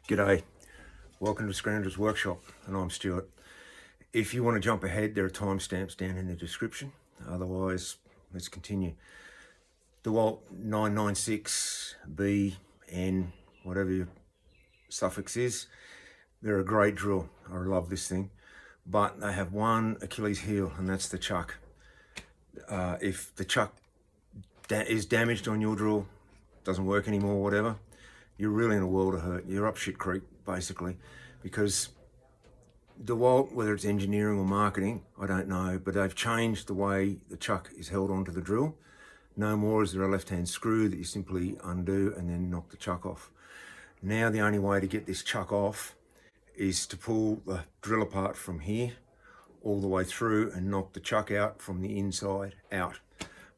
G'day, welcome to Scrounger's Workshop, and I'm Stuart. If you want to jump ahead, there are timestamps down in the description. Otherwise, let's continue. DeWalt 996, B, N, whatever your suffix is, they're a great drill. I love this thing, but they have one Achilles heel, and that's the chuck. If the chuck is damaged on your drill, doesn't work anymore, whatever, you're really in a world of hurt. You're up shit creek, basically, because DeWalt, whether it's engineering or marketing, I don't know, but they've changed the way the chuck is held onto the drill. No more is there a left-hand screw that you simply undo and then knock the chuck off. Now the only way to get this chuck off is to pull the drill apart from here all the way through and knock the chuck out from the inside out.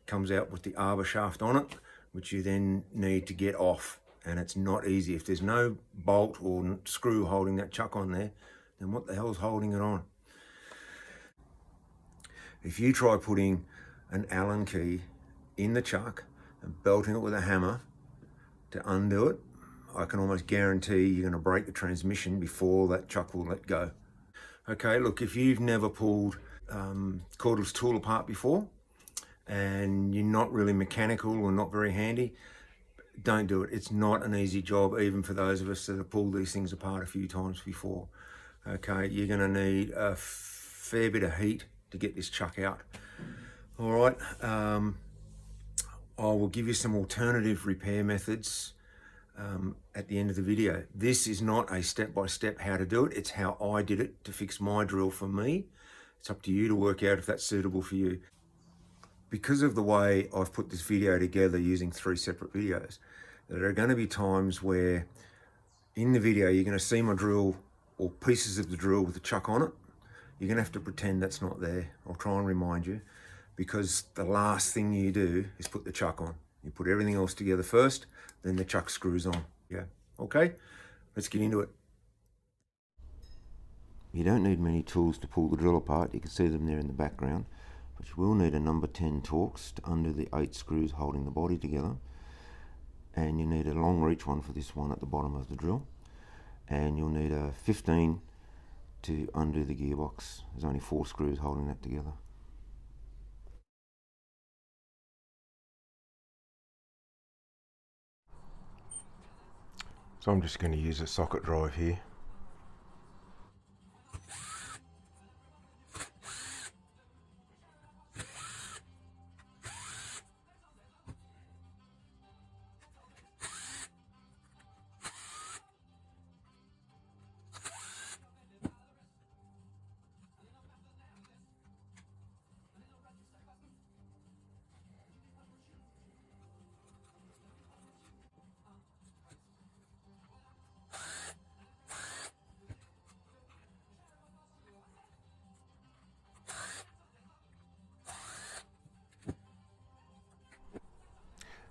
Comes out with the Arbour shaft on it, which you then need to get off. And it's not easy. If there's no bolt or screw holding that chuck on there, then what the hell's holding it on? If you try putting an Allen key in the chuck and belting it with a hammer to undo it, I can almost guarantee you're going to break the transmission before that chuck will let go. Okay, look, if you've never pulled cordless tool apart before and you're not really mechanical or not very handy, don't do it. It's not an easy job, even for those of us that have pulled these things apart a few times before. Okay, you're going to need a fair bit of heat to get this chuck out. All right, I will give you some alternative repair methods at the end of the video. This is not a step-by-step how to do it. It's how I did it to fix my drill for me. It's up to you to work out if that's suitable for you. Because of the way I've put this video together using 3 separate videos, there are going to be times where in the video you're going to see my drill or pieces of the drill with the chuck on it. You're going to have to pretend that's not there. I'll try and remind you, because the last thing you do is put the chuck on. You put everything else together first, then the chuck screws on. Yeah, okay, let's get into it. You don't need many tools to pull the drill apart. You can see them there in the background. But you will need a number 10 Torx to undo the 8 screws holding the body together, and you need a long reach one for this one at the bottom of the drill, and you'll need a 15 to undo the gearbox. There's only 4 screws holding that together. So I'm just going to use a socket drive here.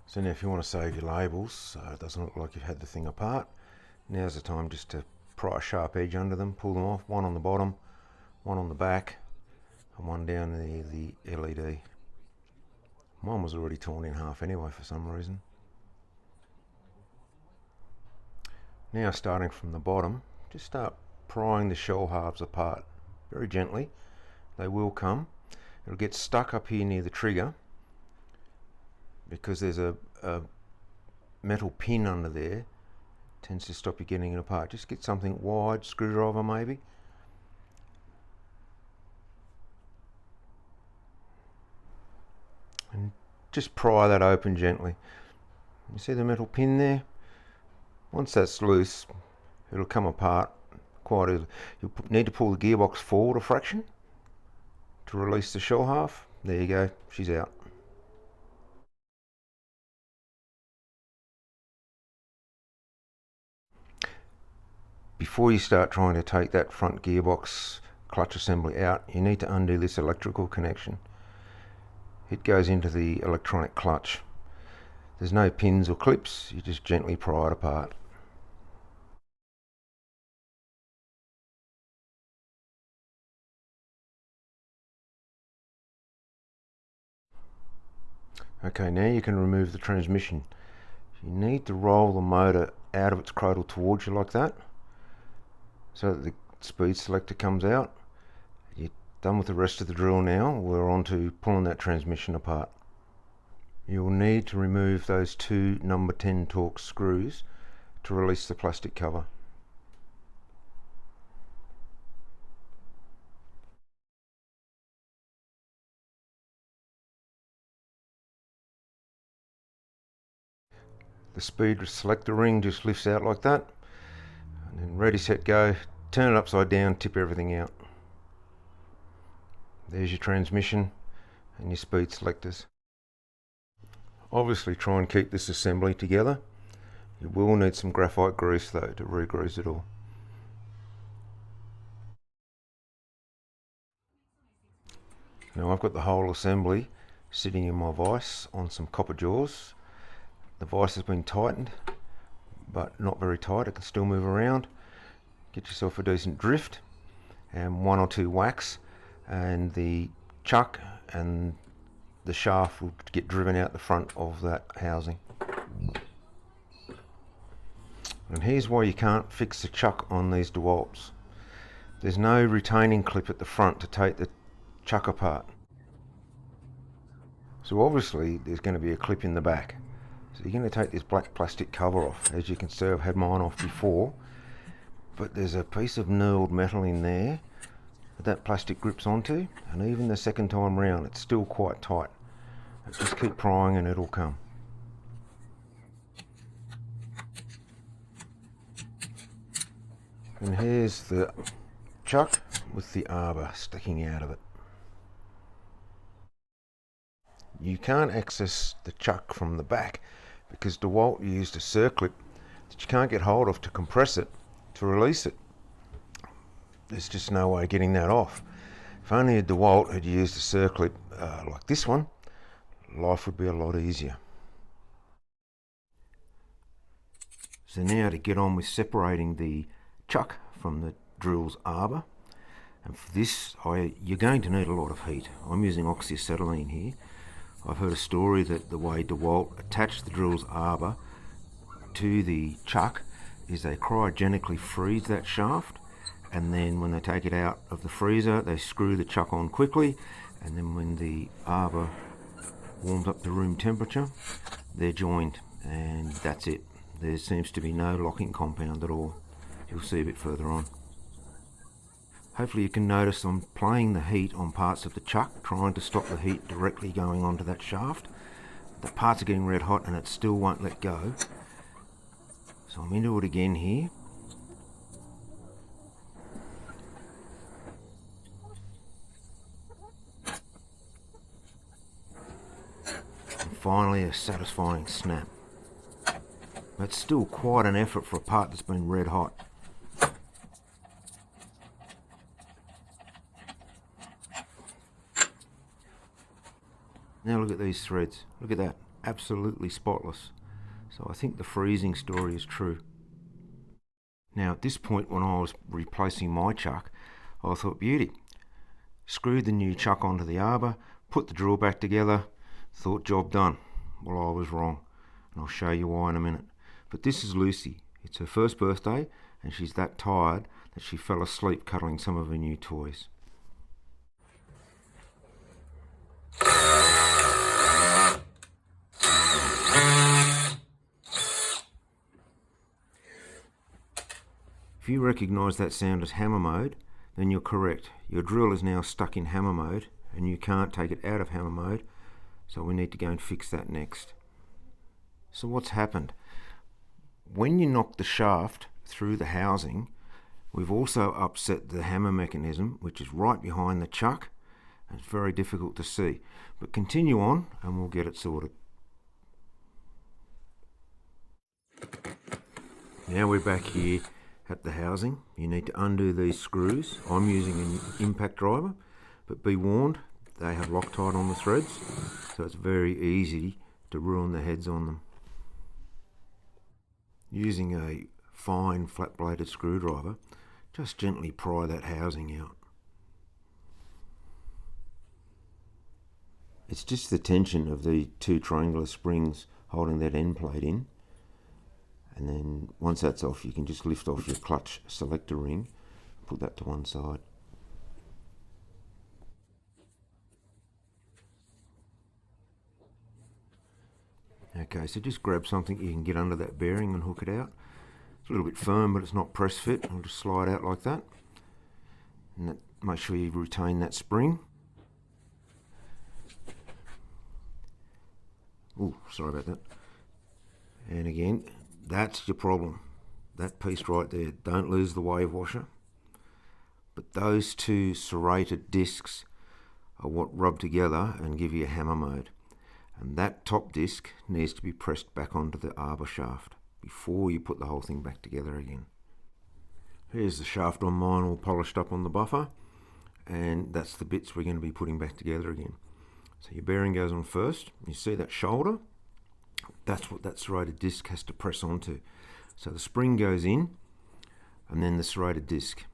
So now if you want to save your labels, so it doesn't look like you've had the thing apart, now's the time just to pry a sharp edge under them, pull them off, one on the bottom, one on the back, and one down the LED. Mine was already torn in half anyway for some reason. Now starting from the bottom, just start prying the shell halves apart very gently. They will come. It'll get stuck up here near the trigger, because there's a metal pin under there, tends to stop you getting it apart. Just get something wide, screwdriver maybe. And just pry that open gently. You see the metal pin there? Once that's loose, it'll come apart quite easily. You'll need to pull the gearbox forward a fraction to release the shell half. There you go, she's out. Before you start trying to take that front gearbox clutch assembly out, you need to undo this electrical connection. It goes into the electronic clutch. There's no pins or clips, you just gently pry it apart. Okay, now you can remove the transmission. You need to roll the motor out of its cradle towards you like that, so that the speed selector comes out. You're done with the rest of the drill now. We're on to pulling that transmission apart. You'll need to remove those two number 10 Torx screws to release the plastic cover. The speed selector ring just lifts out like that, and then ready, set, go. Turn it upside down, tip everything out. There's your transmission and your speed selectors. Obviously try and keep this assembly together. You will need some graphite grease though to re-grease it all. Now I've got the whole assembly sitting in my vise on some copper jaws. The vise has been tightened, but not very tight. It can still move around. Get yourself a decent drift and 1 or 2 whacks, and the chuck and the shaft will get driven out the front of that housing. And here's why you can't fix the chuck on these DeWalts. There's no retaining clip at the front to take the chuck apart. So obviously there's going to be a clip in the back. So you're going to take this black plastic cover off. As you can see, I've had mine off before, but there's a piece of knurled metal in there that plastic grips onto, and even the second time round it's still quite tight. Just keep prying and it'll come. And here's the chuck with the Arbour sticking out of it. You can't access the chuck from the back because DeWalt used a circlip that you can't get hold of to compress it, to release it. There's just no way of getting that off. If only a DeWalt had used a circlip like this one, life would be a lot easier. So now to get on with separating the chuck from the drill's Arbour. And for this, you're going to need a lot of heat. I'm using oxy-acetylene here. I've heard a story that the way DeWalt attached the drill's Arbour to the chuck is they cryogenically freeze that shaft, and then when they take it out of the freezer they screw the chuck on quickly, and then when the Arbour warms up to room temperature they're joined, and that's it. There seems to be no locking compound at all. You'll see a bit further on. Hopefully you can notice I'm playing the heat on parts of the chuck, trying to stop the heat directly going onto that shaft. The parts are getting red hot and it still won't let go. So I'm into it again here. And finally a satisfying snap. That's still quite an effort for a part that's been red hot. Now look at these threads. Look at that. Absolutely spotless. So I think the freezing story is true. Now at this point when I was replacing my chuck, I thought beauty. Screwed the new chuck onto the Arbour, put the drill back together, thought job done. Well, I was wrong, and I'll show you why in a minute. But this is Lucy. It's her first birthday and she's that tired that she fell asleep cuddling some of her new toys. If you recognise that sound as hammer mode, then you're correct. Your drill is now stuck in hammer mode and you can't take it out of hammer mode, so we need to go and fix that next. So what's happened? When you knock the shaft through the housing, we've also upset the hammer mechanism, which is right behind the chuck, and it's very difficult to see. But continue on and we'll get it sorted. Now we're back here at the housing. You need to undo these screws. I'm using an impact driver, but be warned, they have Loctite on the threads, so it's very easy to ruin the heads on them. Using a fine flat bladed screwdriver, just gently pry that housing out. It's just the tension of the two triangular springs holding that end plate in, and then once that's off you can just lift off your clutch selector ring put that to one side. Okay, so just grab something you can get under that bearing and hook it out. It's a little bit firm, but it's not press fit. I'll just slide out like that. And that, make sure you retain that spring. Oh, sorry about that. And again, that's your problem. That piece right there. Don't lose the wave washer. But those two serrated discs are what rub together and give you a hammer mode. And that top disc needs to be pressed back onto the Arbour shaft before you put the whole thing back together again. Here's the shaft on mine all polished up on the buffer, and that's the bits we're going to be putting back together again. So your bearing goes on first. You see that shoulder? That's what that serrated disc has to press onto. So the spring goes in, and then the serrated disc.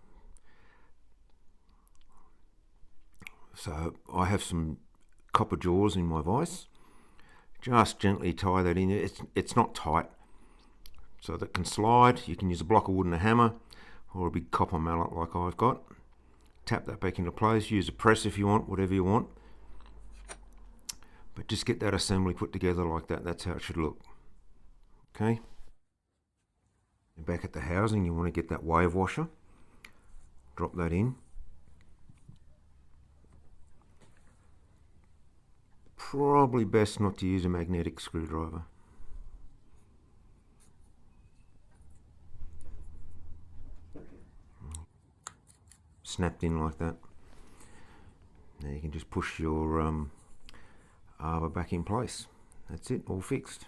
So I have some copper jaws in my vise. Just gently tie that in. It's not tight, so that can slide. You can use a block of wood and a hammer, or a big copper mallet like I've got. Tap that back into place. Use a press if you want, whatever you want. But just get that assembly put together like that. That's how it should look. Okay. And back at the housing, you want to get that wave washer. Drop that in. Probably best not to use a magnetic screwdriver. Snapped in like that. Now you can just push your Arbour back in place. That's it, all fixed.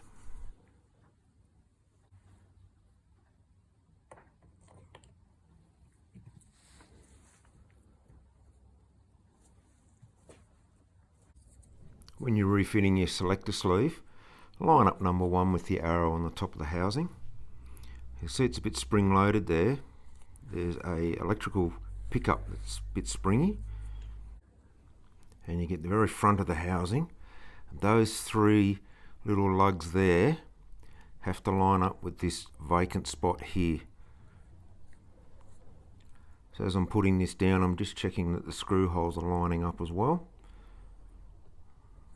When you're refitting your selector sleeve, line up number 1 with the arrow on the top of the housing. You'll see it's a bit spring loaded there. There's a electrical pickup that's a bit springy. And you get the very front of the housing. Those 3 little lugs there have to line up with this vacant spot here. So as I'm putting this down, I'm just checking that the screw holes are lining up as well.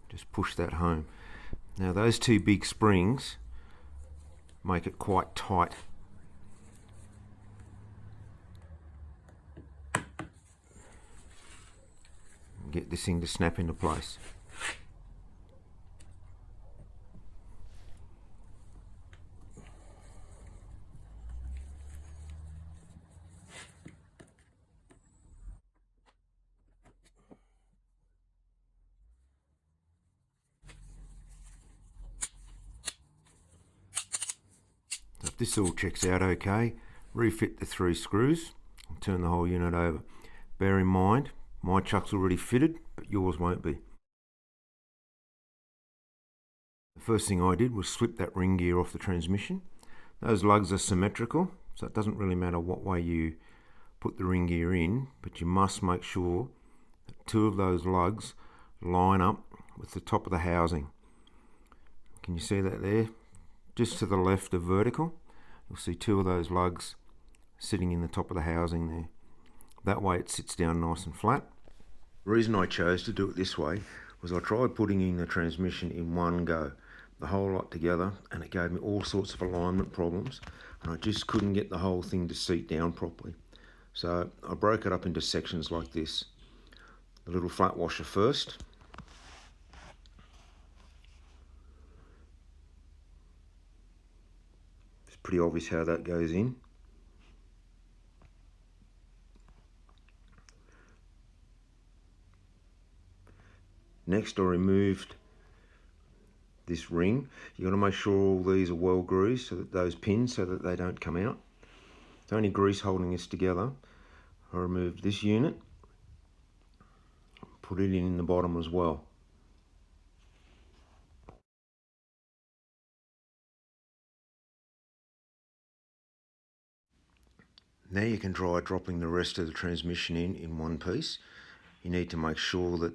Just push that home. Now those 2 big springs make it quite tight. Get this thing to snap into place. If this all checks out okay, refit the 3 screws and turn the whole unit over. Bear in mind, my chuck's already fitted, but yours won't be. The first thing I did was slip that ring gear off the transmission. Those lugs are symmetrical, so it doesn't really matter what way you put the ring gear in, but you must make sure that 2 of those lugs line up with the top of the housing. Can you see that there? Just to the left of vertical, you'll see 2 of those lugs sitting in the top of the housing there. That way it sits down nice and flat. The reason I chose to do it this way was I tried putting in the transmission in one go, the whole lot together, and it gave me all sorts of alignment problems, and I just couldn't get the whole thing to seat down properly. So I broke it up into sections like this. The little flat washer first. It's pretty obvious how that goes in. Next, I removed this ring. You've got to make sure all these are well greased, so that those pins, so that they don't come out. It's only grease holding this together. I removed this unit, put it in the bottom as well. Now you can try dropping the rest of the transmission in one piece. You need to make sure that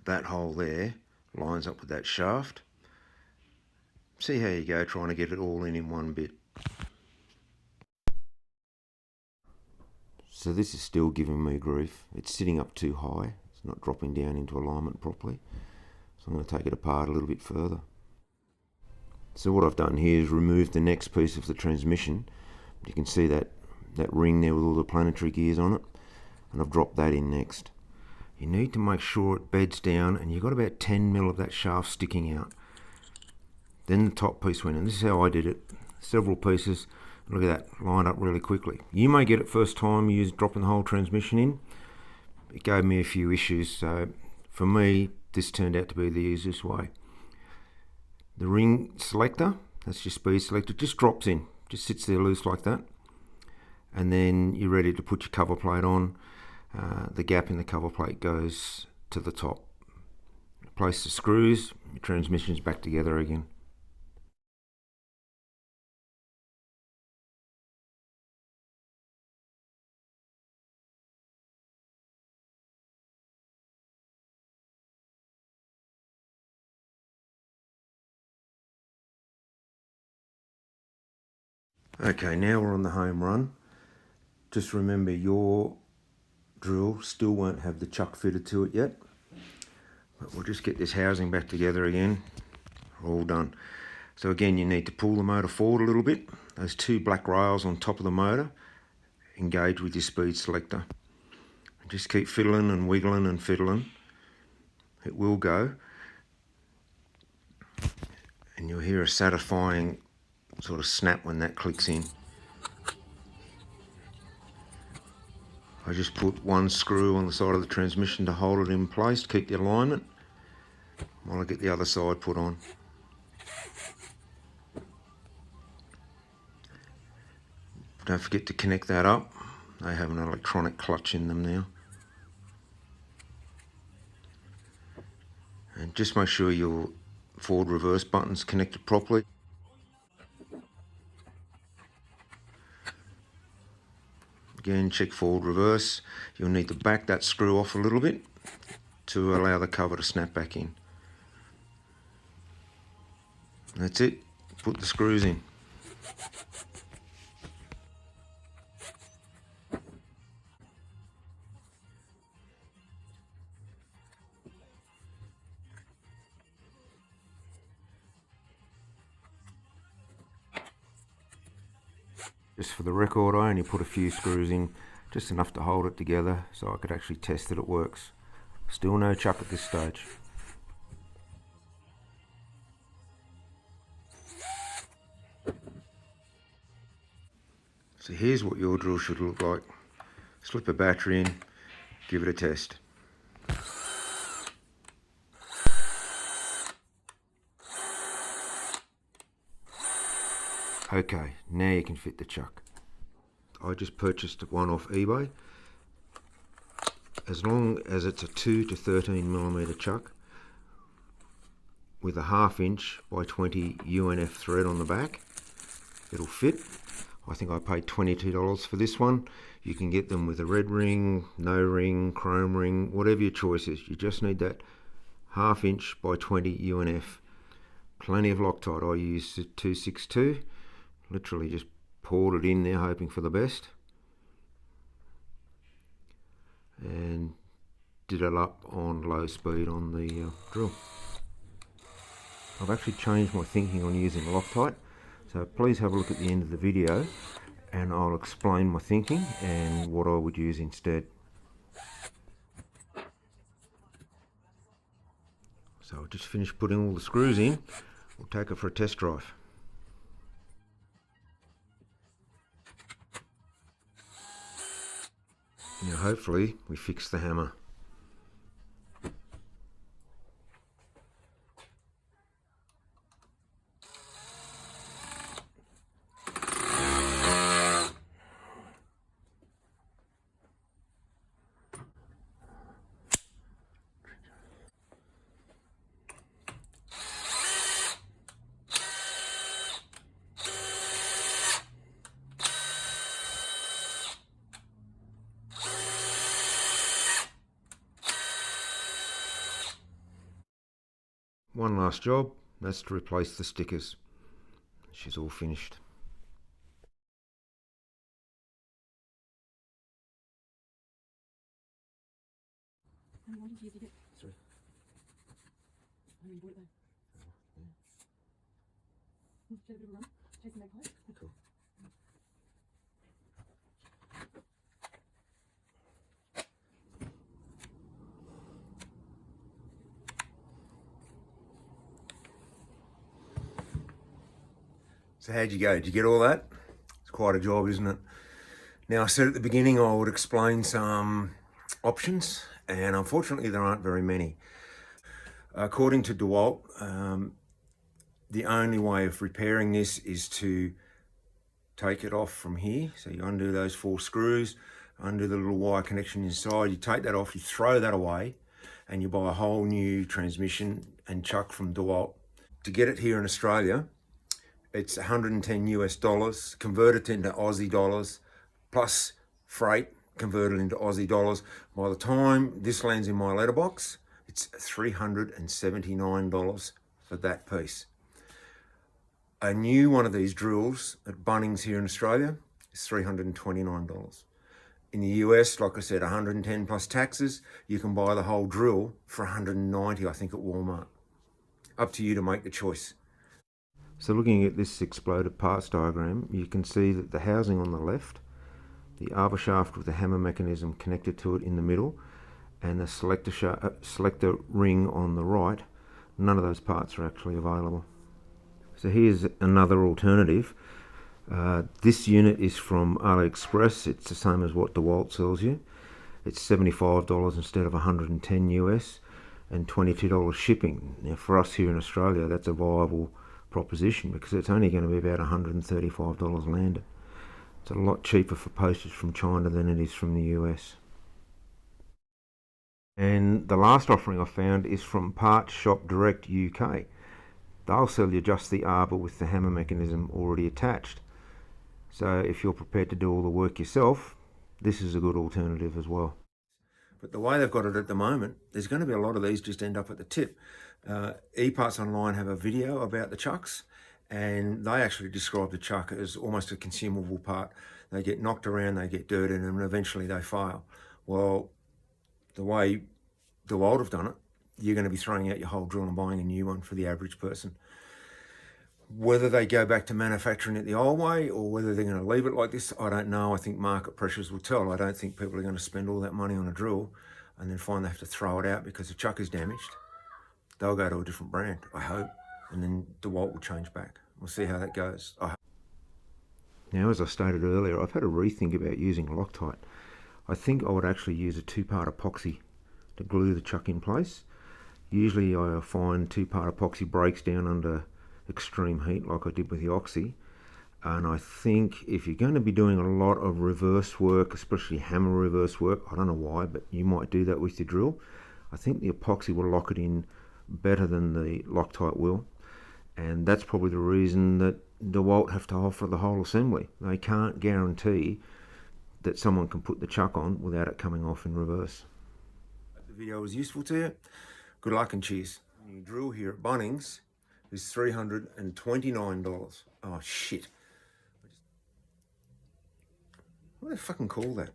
that hole there lines up with that shaft. See how you go trying to get it all in one bit. So this is still giving me grief. It's sitting up too high. It's not dropping down into alignment properly. So I'm going to take it apart a little bit further. So what I've done here is removed the next piece of the transmission. You can see that ring there with all the planetary gears on it. And I've dropped that in next. You need to make sure it beds down and you've got about 10 mil of that shaft sticking out. Then the top piece went in. This is how I did it. Several pieces. Look at that, lined up really quickly. You may get it first time you dropping the whole transmission in. It gave me a few issues, so for me, this turned out to be the easiest way. The ring selector, that's your speed selector, just drops in, just sits there loose like that. And then you're ready to put your cover plate on. The gap in the cover plate goes to the top. Place the screws, your transmission's back together again. Okay, now we're on the home run. Just remember your drill still won't have the chuck fitted to it yet. But we'll just get this housing back together again. All done. So again, you need to pull the motor forward a little bit. Those two black rails on top of the motor, engage with your speed selector. And just keep fiddling and wiggling and fiddling. It will go. And you'll hear a satisfying sort of snap when that clicks in. I just put one screw on the side of the transmission to hold it in place, keep the alignment, while I get the other side put on. Don't forget to connect that up. They have an electronic clutch in them now. And just make sure your forward reverse button's connected properly. Again, check forward reverse. You'll need to back that screw off a little bit to allow the cover to snap back in. That's it. Put the screws in. Just for the record, I only put a few screws in, just enough to hold it together so I could actually test that it works. Still no chuck at this stage. So here's what your drill should look like. Slip a battery in, give it a test. Okay, now you can fit the chuck. I just purchased one off eBay. As long as it's a 2 to 13 millimeter chuck with a 1/2 inch by 20 UNF thread on the back, it'll fit. I think I paid $22 for this one. You can get them with a red ring, no ring, chrome ring, whatever your choice is. You just need that 1/2 inch by 20 UNF. Plenty of Loctite. I used 262. Literally just poured it in there, hoping for the best. And did it up on low speed on the drill. I've actually changed my thinking on using Loctite. So please have a look at the end of the video and I'll explain my thinking and what I would use instead. So I've just finished putting all the screws in. We'll take it for a test drive. Now hopefully we fix the hammer. One last job, that's to replace the stickers. She's all finished. How many warranty years do you get? 3. How many bought it though? Just a bit of a run. Chasing that pipe. Cool. So how'd you go? Did you get all that? It's quite a job, isn't it? Now, I said at the beginning I would explain some options, and unfortunately there aren't very many. According to DeWalt, the only way of repairing this is to take it off from here. So you undo those 4 screws, undo the little wire connection inside, you take that off, you throw that away, and you buy a whole new transmission and chuck from DeWalt. To get it here in Australia, it's $110 US, converted into Aussie dollars, plus freight converted into Aussie dollars. By the time this lands in my letterbox, it's $379 for that piece. A new one of these drills at Bunnings here in Australia is $329. In the US, like I said, 110 plus taxes. You can buy the whole drill for 190, I think, at Walmart. Up to you to make the choice. So looking at this exploded parts diagram, you can see that the housing on the left, the Arbour shaft with the hammer mechanism connected to it in the middle, and the selector ring on the right, none of those parts are actually available. So here's another alternative. This unit is from AliExpress. It's the same as what DeWalt sells you. It's $75 instead of 110 US and $22 shipping. Now for us here in Australia, that's a viable proposition because it's only going to be about $135 landed. It's a lot cheaper for postage from China than it is from the US. And the last offering I found is from Parts Shop Direct UK. They'll sell you just the Arbour with the hammer mechanism already attached. So if you're prepared to do all the work yourself, this is a good alternative as well. But the way they've got it at the moment, there's going to be a lot of these just end up at the tip. eParts Online have a video about the chucks, and they actually describe the chuck as almost a consumable part. They get knocked around, they get dirted, and eventually they fail. Well, the way DeWalt have done it, you're going to be throwing out your whole drill and buying a new one for the average person. Whether they go back to manufacturing it the old way or whether they're going to leave it like this, I don't know. I think market pressures will tell. I don't think people are going to spend all that money on a drill and then find they have to throw it out because the chuck is damaged. They'll go to a different brand, I hope, and then DeWalt will change back. We'll see how that goes. Now, as I stated earlier, I've had a rethink about using Loctite. I think I would actually use a 2-part epoxy to glue the chuck in place. Usually I find 2-part epoxy breaks down under extreme heat like I did with the oxy, and I think if you're going to be doing a lot of reverse work, especially hammer reverse work, I don't know why, but you might do that with your drill, I think the epoxy will lock it in better than the Loctite will, and that's probably the reason that DeWalt have to offer the whole assembly. They can't guarantee that someone can put the chuck on without it coming off in reverse. If the video was useful to you, good luck and cheers. Your drill here at Bunnings is $329. Oh shit. What do they fucking call that?